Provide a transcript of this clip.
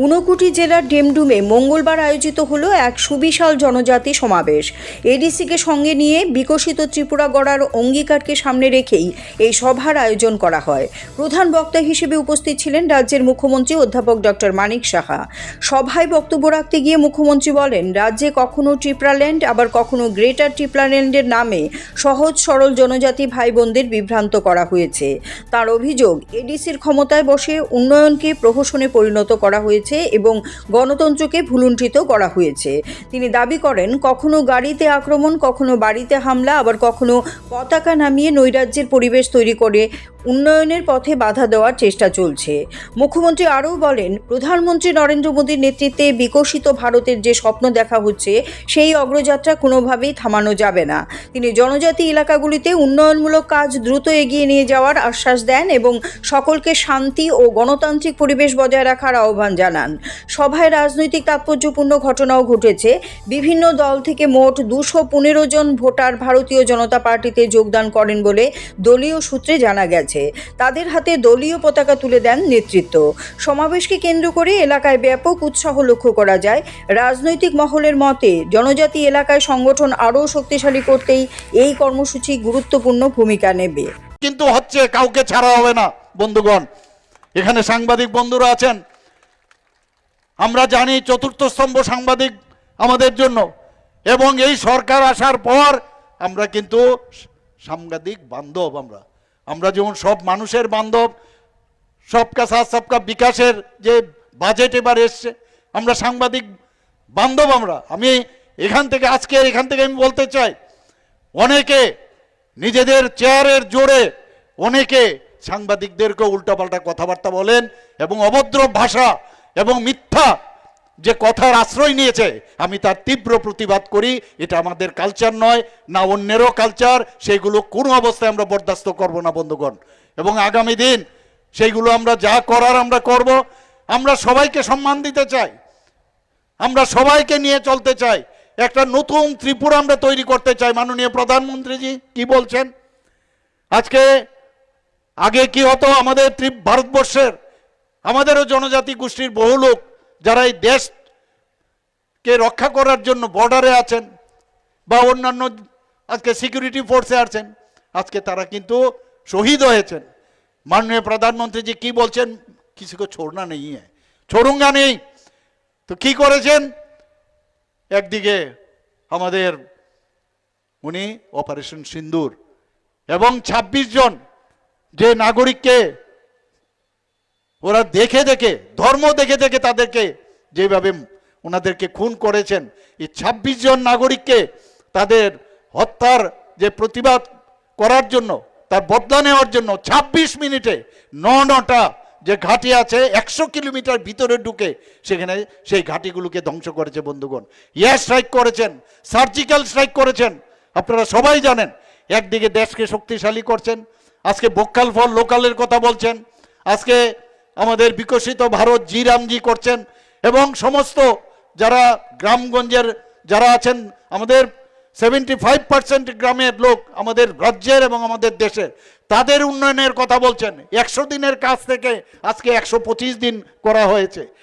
ঊনকোটি জেলার ডেমডুমে মঙ্গলবার আয়োজিত হলো এক সুবিশাল জনজাতি সমাবেশ। এডিসিকে সঙ্গে নিয়ে বিকশিত ত্রিপুরা গড়ার অঙ্গীকারকে সামনে রেখেই এই সভার আয়োজন করা হয়। প্রধান বক্তা হিসেবে উপস্থিত ছিলেন রাজ্যের মুখ্যমন্ত্রী অধ্যাপক ডক্টর মানিক সাহা। সভায় বক্তব্য রাখতে গিয়ে মুখ্যমন্ত্রী বলেন, রাজ্যে কখনো ট্রিপ্লাল্যান্ড আবার কখনো গ্রেটার ট্রিপ্লাল্যান্ডের নামে সহজ সরল জনজাতি ভাই বোনদের বিভ্রান্ত করা হয়েছে। তার অভিযোগ, এডিসির ক্ষমতায় বসে উন্নয়নকে প্রহসনে পরিণত করা হয়েছে এবং গণতন্ত্রকে ভুলুণ্ঠিত করা হয়েছে। তিনি দাবি করেন, কখনো গাড়িতে আক্রমণ, কখনো বাড়িতে হামলা, আবার কখনো পতাকা নামিয়ে নৈরাজ্যের পরিবেশ তৈরি করে উন্নয়নের পথে বাধা দেওয়ার চেষ্টা চলছে। মুখ্যমন্ত্রী আরও বলেন, প্রধানমন্ত্রী নরেন্দ্র মোদীর নেতৃত্বে বিকশিত ভারতের যে স্বপ্ন দেখা হচ্ছে সেই অগ্রযাত্রা কোনোভাবেই থামানো যাবে না। তিনি জনজাতি এলাকাগুলিতে উন্নয়নমূলক কাজ দ্রুত এগিয়ে নিয়ে যাওয়ার আশ্বাস দেন এবং সকলকে শান্তি ও গণতান্ত্রিক পরিবেশ বজায় রাখার আহ্বান জানান। সভায় রাজনৈতিক তাৎপর্যপূর্ণ ঘটনাও ঘটেছে। বিভিন্ন দল থেকে মোট 215 জন ভোটার ভারতীয় জনতা পার্টিতে যোগদান করেন বলে দলীয় সূত্রে জানা গেছে। তাদের হাতে দলীয় পতাকা তুলে দেন নেতৃত্ব। সমাবেশকে কেন্দ্র করে এলাকায় ব্যাপক উৎসাহ লক্ষ্য করা যায়। রাজনৈতিক মহলের মতে, জনজাতি এলাকায় সংগঠন আরও শক্তিশালী করতেই এই কর্মসূচি গুরুত্বপূর্ণ ভূমিকা নেবে। কিন্তু হচ্ছে, কাউকে ছাড়া হবে না। বন্ধুগণ, এখানে সাংবাদিক বন্ধুরা আছেন, আমরা জানি চতুর্থ স্তম্ভ সাংবাদিক আমাদের জন্য, এবং এই সরকার আসার পর আমরা কিন্তু সাংবাদিক বান্ধব। আমরা যেমন সব মানুষের বান্ধব, সবকা সাথ সবকা বিকাশের যে বাজেট এবার এসছে, আমরা সাংবাদিক বান্ধব। আমি এখান থেকে আমি বলতে চাই, অনেকে নিজেদের চেয়ারের জোরে অনেকে সাংবাদিকদেরকে উল্টাপাল্টা কথাবার্তা বলেন এবং অভদ্র ভাষা এবং মিথ্যা যে কথার আশ্রয় নিয়েছে, আমি তার তীব্র প্রতিবাদ করি। এটা আমাদের কালচার নয়, না অন্যেরও কালচার। সেইগুলো কোনো অবস্থায় আমরা বরদাস্ত করব না বন্ধুগণ, এবং আগামী দিন সেইগুলো আমরা যা করার আমরা করব। আমরা সবাইকে সম্মান দিতে চাই, আমরা সবাইকে নিয়ে চলতে চাই, একটা নতুন ত্রিপুরা আমরা তৈরি করতে চাই। মাননীয় প্রধানমন্ত্রীজি কি বলছেন? আগে কি হতো, আমাদের ভারতবর্ষের আমাদেরও জনজাতি গোষ্ঠীর বহু লোক যারা এই দেশকে রক্ষা করার জন্য বর্ডারে আছেন বা অন্যান্য আজকে সিকিউরিটি ফোর্সে আছেন, আজকে তারা কিন্তু শহীদ হয়েছেন। মাননীয় প্রধানমন্ত্রীজি কি বলছেন? কিসিকে ছোড়না নেই, ছোড়ুঙ্গা নেই। তো কি করেছেন? একদিকে আমাদের উনি অপারেশন সিন্দুর এবং 26 জন যে নাগরিককে ওরা দেখে ধর্ম দেখে তাদেরকে যেভাবে ওনাদেরকে খুন করেছেন, এই 26 জন নাগরিককে তাদের হত্যার যে প্রতিবাদ করার জন্য, তার বদলা নেওয়ার জন্য 26 মিনিটে 9টা যে ঘাঁটি আছে 100 কিলোমিটার ভিতরে ঢুকে সেখানে সেই ঘাঁটিগুলোকে ধ্বংস করেছে বন্ধুগণ। এয়ার স্ট্রাইক করেছেন, সার্জিক্যাল স্ট্রাইক করেছেন। আপনারা সবাই জানেন, একদিকে দেশকে শক্তিশালী করছেন, আজকে ভোকাল ফর লোকালের কথা বলছেন, আজকে আমাদের বিকশিত ভারত জি রামজি করছেন, এবং সমস্ত যারা গ্রামগঞ্জের যারা আছেন, আমাদের 75% গ্রামের লোক আমাদের রাজ্যের এবং আমাদের দেশের, তাদের উন্নয়নের কথা বলছেন। 100 দিনের কাজ থেকে আজকে 125 দিন করা হয়েছে।